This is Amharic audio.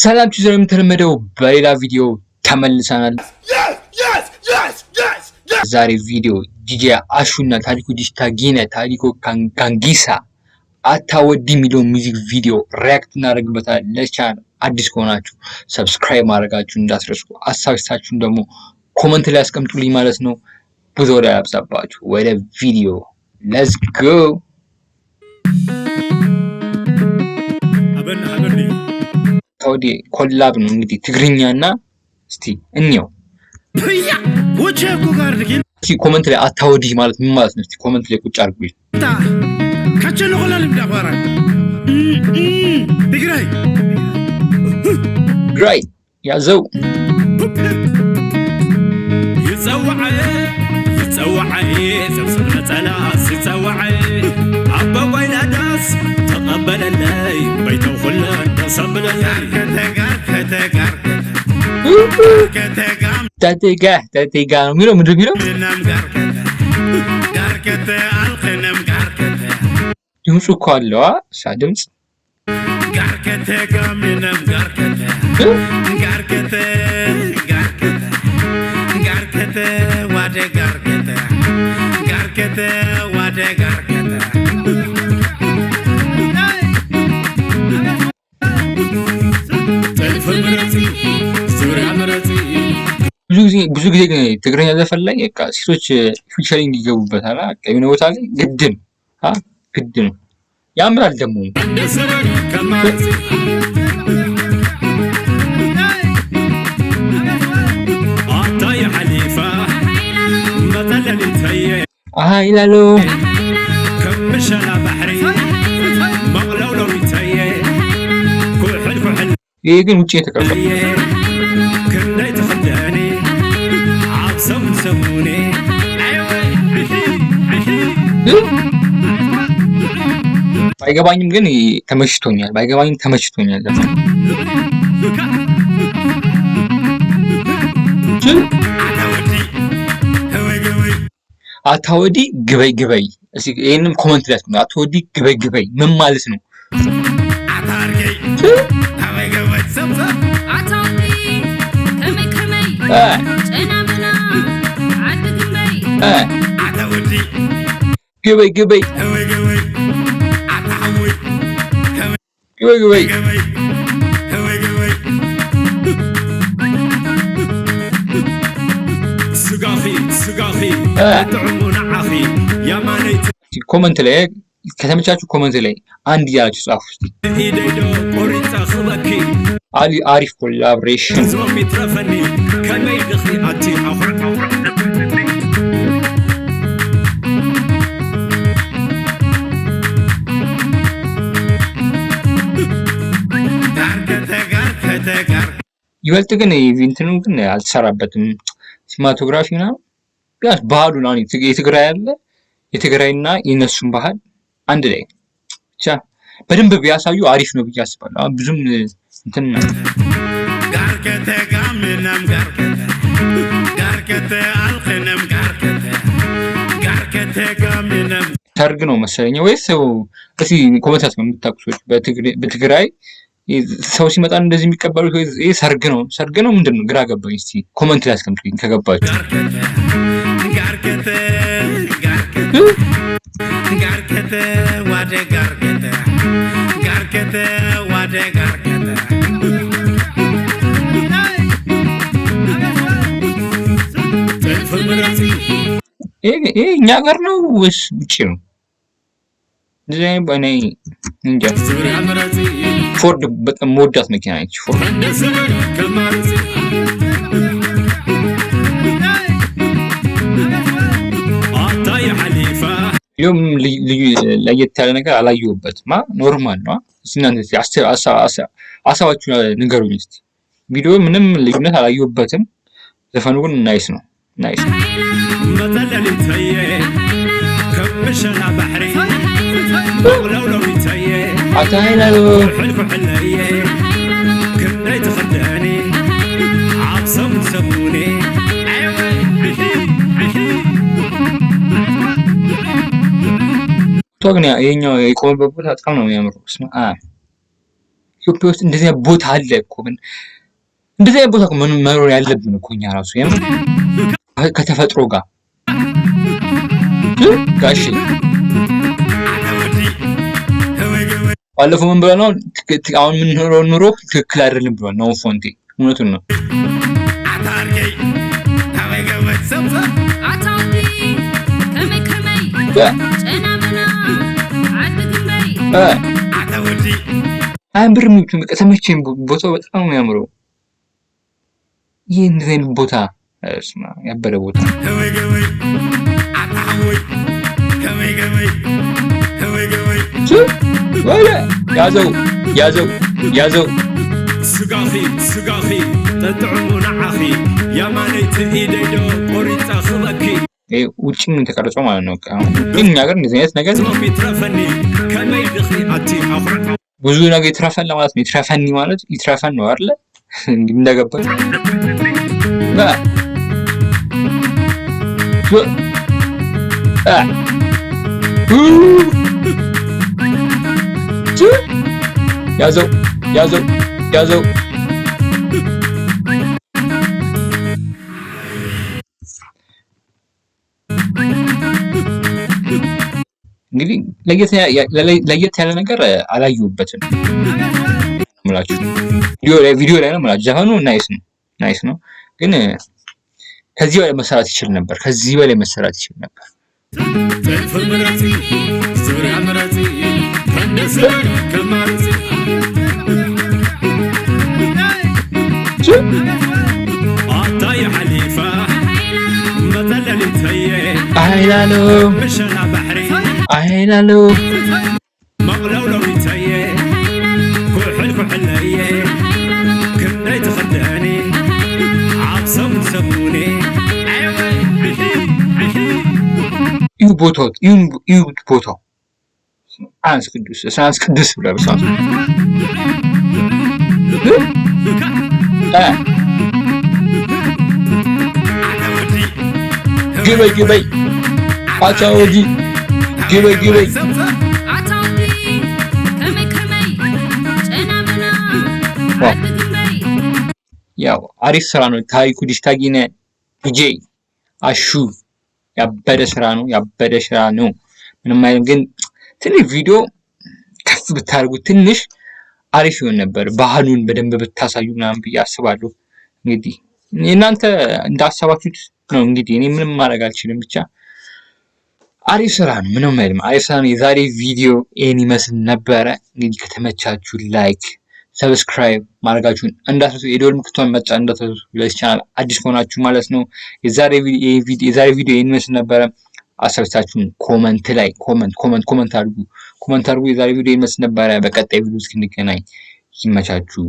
ሰላም ቹዘር የምትለመደው በሌላ ቪዲዮ ተመልሰናል። ዛሬ ቪዲዮ ጂጂ አሹና ታሪኩ ዲሽታጊነ ታሪኩ ካንጊሳ አታወዲ የሚለው ሚውዚክ ቪዲዮ ሪያክት እናደርግበታለን። ለቻናል አዲስ ከሆናችሁ ሰብስክራይብ ማድረጋችሁ እንዳትረሱ። አሳብስታችሁን ደግሞ ኮሜንት ላይ አስቀምጡልኝ ማለት ነው። ብዙ ወደ ያብዛባችሁ ወደ ቪዲዮ ሌትስ ጎ። ታውዲ ኮላብ ነው እንግዲህ ትግርኛና እስቲ እንየው። እስቲ ኮሜንት ላይ አታወዲ ማለት ምን ማለት ነው? እስቲ ኮሜንት ላይ ቁጭ አድርጉኝ። ካቸሎ ሆላል ምዳባራ ትግራይ ትግራይ ያዘው يتصوعي سبسبنا تلاس يتصوعي عبا وين داس تقبل اللي بيته خلان تصبنا تتيقا ميلو مدري ميلو يمشو كالوا سادمس ብዙ ጊዜ ትግርኛ ዘፈን ላይ በቃ ሴቶች ፊቸሪንግ ይገቡበታል። የሆነ ቦታ ላይ ግድ ነው ያምራል ደግሞ ይላሉ ይሄ ግን ውጭ የተቀረጸ ባይገባኝም ግን ተመችቶኛል። አታወዲ ግበይ እስኪ ይሄንን ኮሜንት ላይ አስቀምጡ። አታወዲ ግበይ ምን ማለት ነው? ግበይ ኮሜንት ላይ ከተመቻችሁ ኮሜንት ላይ አንድ ያላችሁ ጻፉ። አሪፍ ኮላቦሬሽን ይበልጥ ግን ኢቨንትኑ ግን አልተሰራበትም። ሲማቶግራፊ ነው ቢያንስ ባህሉን አሁን የትግራይ ያለ የትግራይና የነሱን ባህል አንድ ላይ ብቻ በደንብ ቢያሳዩ አሪፍ ነው ብዬ አስባለሁ። አሁን ብዙም እንትን ሰርግ ነው መሰለኝ ወይስ እስኪ ኮሜንት ነው የምታውቁ ሰዎች በትግራይ ሰው ሲመጣ እንደዚህ የሚቀበሉት ወይ ይሄ ሰርግ ነው ምንድን ነው? ግራ ገባኝ። እስቲ ኮሜንት ላይ አስቀምጡልኝ ከገባችሁ። ይሄ እኛ ጋር ነው ወይስ ውጪ ነው? እኔ እንጃ። ፎርድ በጣም ሞዳት መኪና ነች። ፎርድ ዮም ለየት ያለ ነገር አላየሁበትም። ኖርማል ነው። እናንተ አሳባችሁ ንገሩኝ እስቲ። ቪዲዮ ምንም ልዩነት አላየሁበትም። ዘፈኑ ግን ናይስ ነው። አታይላሉ ግን ይሄኛው የቆመበት ቦታ በጣም ነው የሚያምረው። ኢትዮጵያ ውስጥ እንደዚህ ቦታ አለ እኮ እንደዚህ አይነት ቦታ መኖር ያለብን እኮ እኛ ራሱ ከተፈጥሮ ጋር ጋሽ ባለፈው ምን ብለህ ነው አሁን የምንኖረው ኑሮ ትክክል አይደለም ብሏል ነው ፎንቴ እውነቱን ነው አምብር ተመቸኝ ቦታው በጣም ነው የሚያምረው ይህ እንደዚህ አይነት ቦታ ያበረ ቦታ ያዘው ስጋኺ ተጥዕሙ ንዓኺ ያማነይቲ ኢደዶ ቆሪፃ ክበኪ ውጭ ምን ተቀርጾ ማለት ነው ግን እኛ ጋር እንደዚህ አይነት ነገር ብዙ ነገር ይትረፈን ለማለት ነው ይትረፈኒ ማለት ይትረፈን ነው አይደል እንደገባኝ ያዘው እንግዲህ ለየት ያለ ነገር አላየሁበትም ምላችሁ ቪዲዮ ላይ ነው ምላችሁ ዘፈኑ ናይስ ነው ግን ከዚህ በላይ መሰራት ይችል ነበር አይላሉ መቅለውለው ይታየ ኩሕልኩሕለየ ክንደይ ተኸደኒ ዓብሰም ሰሙኔ እዩ ቦታው ሳንስ ቅዱስ ብላ በሳንስ ግበይ አቻውዲ ግበይ ያው አሪፍ ስራ ነው ታሪኩ ዲጂታጊነ ዲጄ አሹ ያበደ ስራ ነው ምንም አይደለም ግን ትንሽ ቪዲዮ ከፍ ብታርጉ ትንሽ አሪፍ ይሆን ነበር ባህሉን በደንብ ብታሳዩ ምናምን ብዬ አስባለሁ እንግዲህ እናንተ እንዳሰባችሁት ነው እንግዲህ እኔ ምንም ማድረግ አልችልም ብቻ አሪፍ ስራ ነው ምንም አይደለም አሪፍ ስራ ነው የዛሬ ቪዲዮ ይሄን ይመስል ነበረ እንግዲህ ከተመቻችሁ ላይክ ሰብስክራይብ ማድረጋችሁን እንዳትረሱ የደወል ምልክቱን መጫን እንዳትረሱ ለዚህ ቻናል አዲስ ከሆናችሁ ማለት ነው የዛሬ ቪዲዮ ይሄን ይመስል ነበረ አስተያየታችሁን ኮሜንት ላይ ኮሜንት አድርጉ የዛሬ ቪዲዮ ይሄን ይመስል ነበረ በቀጣይ ቪዲዮ እስክንገናኝ ይመቻችሁ